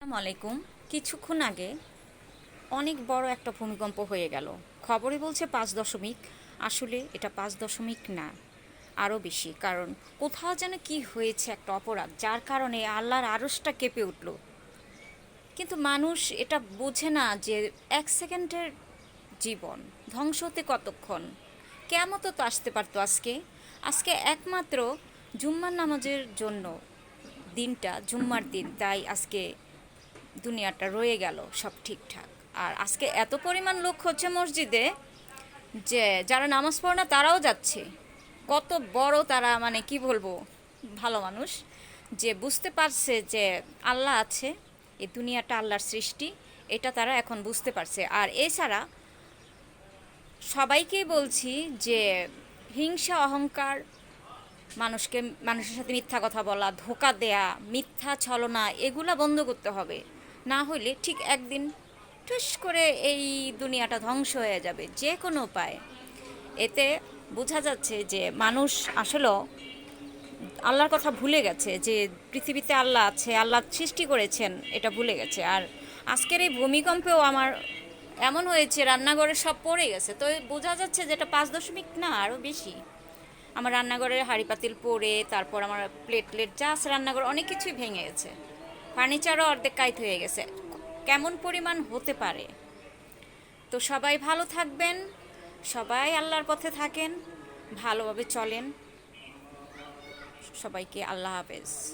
আসসালামু আলাইকুম। কিছুক্ষণ আগে অনেক বড় একটা ভূমিকম্প হয়ে গেল। খবরে বলছে 5 দশমিক, আসলে এটা 5 দশমিক না, আরও বেশি। কারণ কোথাও যেন কি হয়েছে, একটা অপরাধ, যার কারণে আল্লাহর আরশটা কেঁপে উঠল। কিন্তু মানুষ এটা বোঝে না যে 1 সেকেন্ডের জীবন ধ্বংস হতে কতক্ষণ। কেমত তো আসতে পারতো আজকে। আজকে একমাত্র জুম্মার নামাজের জন্য দিনটা, জুম্মার দিন, তাই আজকে দুনিয়াটা রয়ে গেল সব ঠিকঠাক। আর আজকে এত পরিমাণ লোক হচ্ছে মসজিদে যে যারা নামাজ পড়ে না তারাও যাচ্ছে। কত বড় তারা, মানে কি বলবো, ভালো মানুষ, যে বুঝতে পারছে যে আল্লাহ আছে, এই দুনিয়াটা আল্লাহর সৃষ্টি, এটা তারা এখন বুঝতে পারছে। আর এছাড়া সবাইকেই বলছি যে হিংসা, অহংকার, মানুষের সাথে মিথ্যা কথা বলা, ধোঁকা দেয়া, মিথ্যা ছলনা, এগুলা বন্ধ করতে হবে। না হলে ঠিক একদিন ঠুস করে এই দুনিয়াটা ধ্বংস হয়ে যাবে যে কোনো উপায়ে। এতে বোঝা যাচ্ছে যে মানুষ আসলে আল্লাহর কথা ভুলে গেছে, যে পৃথিবীতে আল্লাহ আছে, আল্লাহ সৃষ্টি করেছেন, এটা ভুলে গেছে। আর আজকের এই ভূমিকম্পেও আমার এমন হয়েছে রান্নাঘরে সব পড়ে গেছে, তো বোঝা যাচ্ছে যে এটা 5 দশমিক না, আরও বেশি। আমার রান্নাঘরের হাঁড়ি পাতিল পড়ে, তারপর আমার প্লেট যা আছে রান্নাঘর অনেক কিছুই ভেঙে গেছে, ফার্নিচারও অর্ধেক কাইত হয়ে গেছে। কেমন পরিমাণ হতে পারে। তো সবাই ভালো থাকবেন, সবাই আল্লাহর পথে থাকেন, ভালোভাবে চলেন। সবাইকে আল্লাহ হাফেজ।